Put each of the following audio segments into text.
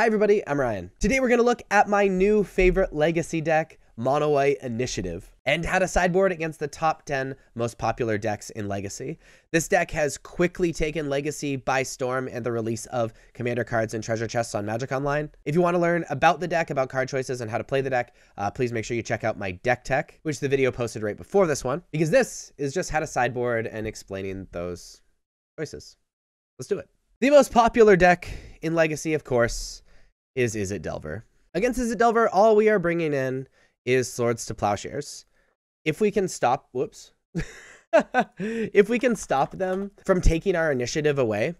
Hi everybody, I'm Ryan. Today we're going to look at my new favorite legacy deck, Mono White Initiative, and how to sideboard against the top 10 most popular decks in Legacy. This deck has quickly taken Legacy by storm and the release of commander cards and treasure chests on Magic Online. If you want to learn about the deck, about card choices, and how to play the deck, please make sure you check out my deck tech, which is the video posted right before this one, because this is just how to sideboard and explaining those choices. Let's do it. The most popular deck in Legacy, of course, is Izzet Delver. Against Izzet Delver, all we are bringing in is Swords to Plowshares. If we can stop, if we can stop them from taking our initiative away,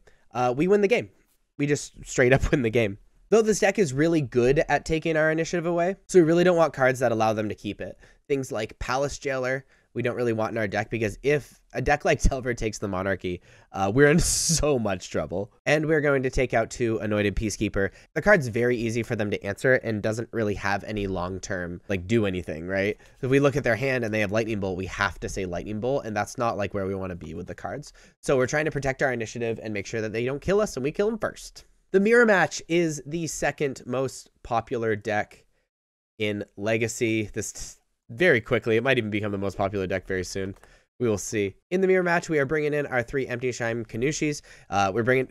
we win the game. We just straight up win the game. Though this deck is really good at taking our initiative away, so we really don't want cards that allow them to keep it. Things like Palace Jailer, we don't really want in our deck, because if a deck like Delver takes the Monarchy, we're in so much trouble. And we're going to take out 2 Anointed Peacekeeper. The card's very easy for them to answer and doesn't really have any long-term, do anything, right? If we look at their hand and they have Lightning Bolt, we have to say Lightning Bolt, and that's not where we want to be with the cards. So we're trying to protect our initiative and make sure that they don't kill us and we kill them first. The Mirror Match is the second most popular deck in Legacy. This very quickly, it might even become the most popular deck very soon. We will see. In the Mirror Match, we are bringing in our 3 Empty Shime Kanushis.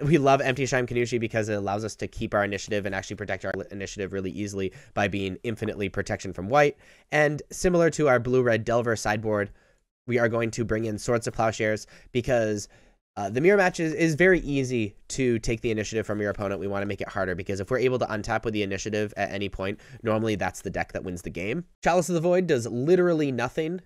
We love Empty Shime Kanushi because it allows us to keep our initiative and actually protect our initiative really easily by being infinitely protection from white. And similar to our Blue-Red Delver sideboard, we are going to bring in Swords to Plowshares because the Mirror Match is very easy to take the initiative from your opponent. We want to make it harder because if we're able to untap with the initiative at any point, normally that's the deck that wins the game. Chalice of the Void does literally nothing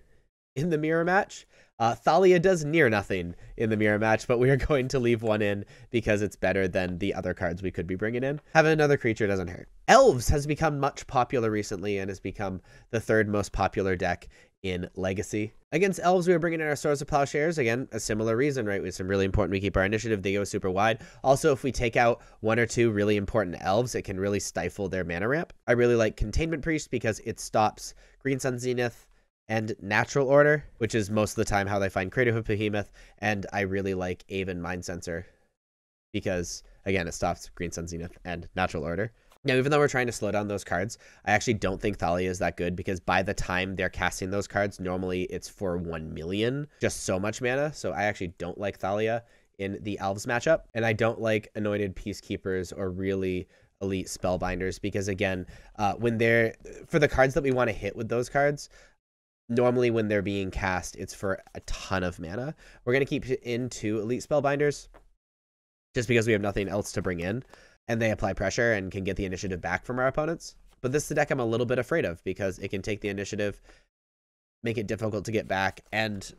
in the Mirror Match. Thalia does near nothing in the Mirror Match, but we are going to leave one in because it's better than the other cards we could be bringing in. Having another creature doesn't hurt. Elves has become much popular recently and has become the 3rd most popular deck in Legacy. Against Elves, we are bringing in our Swords to Plowshares. Again, a similar reason, right? It's really important we keep our initiative. They go super wide. Also, if we take out 1 or 2 really important Elves, it can really stifle their mana ramp. I really like Containment Priest because it stops Green Sun Zenith and Natural Order, which is most of the time how they find Craterhoof Behemoth. And I really like Aven Mind Sensor because, again, it stops Green Sun Zenith and Natural Order. Now, even though we're trying to slow down those cards, I actually don't think Thalia is that good because by the time they're casting those cards, normally it's for 1 million, just so much mana. So I actually don't like Thalia in the Elves matchup. And I don't like Anointed Peacekeepers or really elite Spellbinders because, again, for the cards that we want to hit with those cards, normally when they're being cast, it's for a ton of mana. We're going to keep in 2 elite Spellbinders just because we have nothing else to bring in. And they apply pressure and can get the initiative back from our opponents. But this is the deck I'm a little bit afraid of because it can take the initiative, make it difficult to get back, and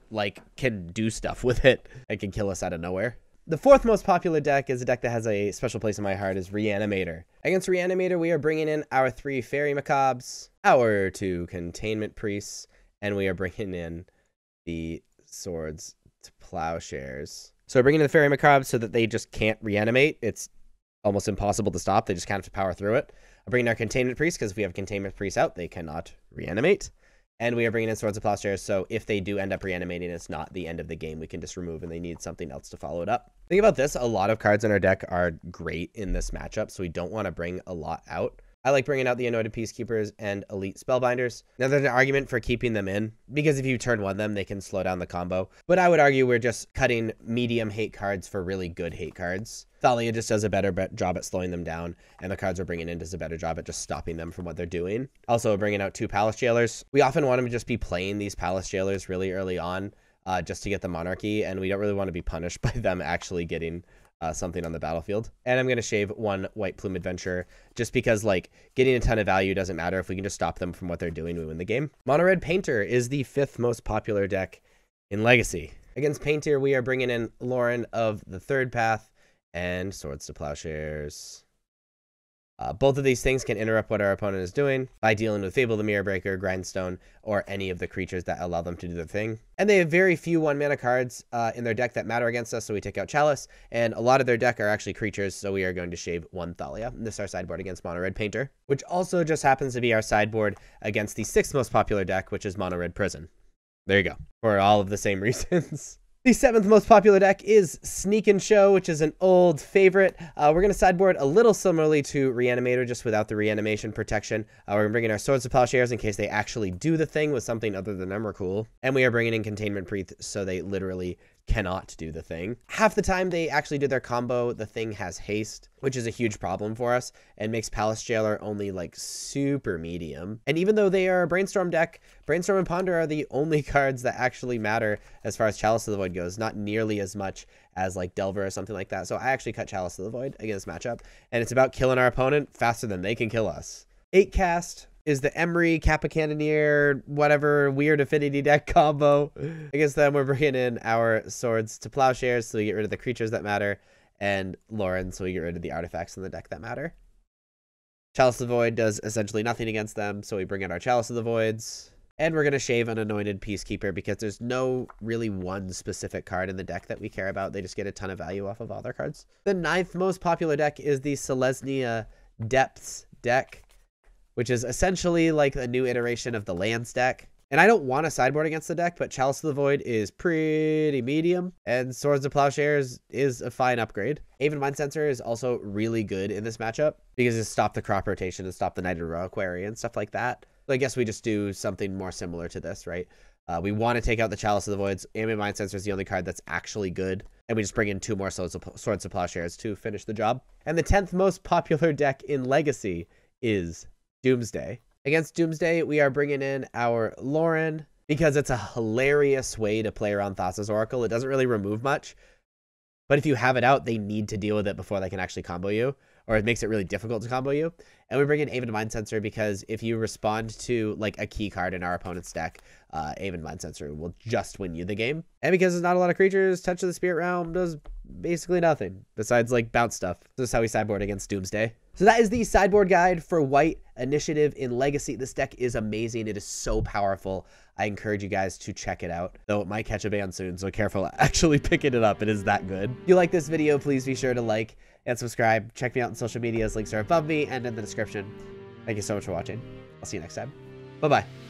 can do stuff with it and can kill us out of nowhere. The 4th most popular deck is a deck that has a special place in my heart is Reanimator. Against Reanimator, we are bringing in our 3 Fairy Macabres, our 2 Containment Priests, and we are bringing in the Swords to Plowshares. So we're bringing in the Fairy Macabres so that they just can't reanimate. It's almost impossible to stop. They just kind of have to power through it. I'm bringing our Containment Priest because if we have Containment Priest out, they cannot reanimate. And we are bringing in Swords of Plowshares, so if they do end up reanimating, it's not the end of the game. We can just remove and they need something else to follow it up. Think about this. A lot of cards in our deck are great in this matchup, so we don't want to bring a lot out. I like bringing out the Anointed Peacekeepers and Elite Spellbinders. Now, there's an argument for keeping them in, because if you turn 1 them, they can slow down the combo. But I would argue we're just cutting medium hate cards for really good hate cards. Thalia just does a better job at slowing them down, and the cards we're bringing in does a better job at just stopping them from what they're doing. Also, we're bringing out 2 Palace Jailers. We often want to just be playing these Palace Jailers really early on, just to get the Monarchy, and we don't really want to be punished by them actually getting something on the battlefield. And I'm going to shave 1 White Plume Adventurer just because getting a ton of value doesn't matter. If we can just stop them from what they're doing, we win the game. Mono Red Painter is the 5th most popular deck in Legacy. Against Painter, we are bringing in Lauren of the 3rd Path and Swords to Plowshares. Both of these things can interrupt what our opponent is doing by dealing with Fable the Mirror Breaker, Grindstone, or any of the creatures that allow them to do their thing. And they have very few 1-mana cards in their deck that matter against us, so we take out Chalice, and a lot of their deck are actually creatures, so we are going to shave 1 Thalia. And this is our sideboard against Mono Red Painter, which also just happens to be our sideboard against the 6th most popular deck, which is Mono Red Prison. There you go. For all of the same reasons. The 7th most popular deck is Sneak and Show, which is an old favorite. We're going to sideboard a little similarly to Reanimator, just without the reanimation protection. We're going to bring in our Swords to Plowshares in case they actually do the thing with something other than Emrakul. And we are bringing in Containment Breath, so they literally cannot do the thing. Half the time they actually do their combo, the thing has haste, which is a huge problem for us and makes Palace Jailer only like super medium. And even though they are a Brainstorm deck, Brainstorm and Ponder are the only cards that actually matter as far as Chalice of the Void goes, not nearly as much as like Delver or something like that. So I actually cut Chalice of the Void against this matchup, and it's about killing our opponent faster than they can kill us. 8 cast is the Emery, Kappa Cannoneer, whatever weird affinity deck combo. Against them, we're bringing in our Swords to Plowshares, so we get rid of the creatures that matter, and Lauren, so we get rid of the artifacts in the deck that matter. Chalice of the Void does essentially nothing against them, so we bring in our Chalice of the Voids. And we're going to shave an Anointed Peacekeeper because there's no really one specific card in the deck that we care about. They just get a ton of value off of all their cards. The 9th most popular deck is the Selesnya Depths deck, which is essentially like a new iteration of the Lands deck. And I don't want to sideboard against the deck, but Chalice of the Void is pretty medium, and Swords to Plowshares is a fine upgrade. Aven Mind Sensor is also really good in this matchup because it stopped the crop rotation and stopped the Knighted Reliquary and stuff like that. So I guess we just do something more similar to this, right? We want to take out the Chalice of the Voids. Aven Mind Sensor is the only card that's actually good, and we just bring in 2 more Swords to Plowshares to finish the job. And the 10th most popular deck in Legacy is Doomsday. Against Doomsday, we are bringing in our Lauren because it's a hilarious way to play around Thassa's Oracle. It doesn't really remove much, but if you have it out, they need to deal with it before they can actually combo you, or it makes it really difficult to combo you. And we bring in Aven Mind Sensor because if you respond to like a key card in our opponent's deck, Aven Mind Sensor will just win you the game. And because there's not a lot of creatures, Touch of the Spirit Realm does basically nothing besides like bounce stuff. This is how we sideboard against Doomsday. So that is the sideboard guide for White Initiative in Legacy. This deck is amazing. It is so powerful. I encourage you guys to check it out, though it might catch a ban soon, so careful actually picking it up. It is that good. If you like this video, please be sure to like and subscribe. Check me out on social medias. Links are above me and in the description. Thank you so much for watching. I'll see you next time. Bye-bye.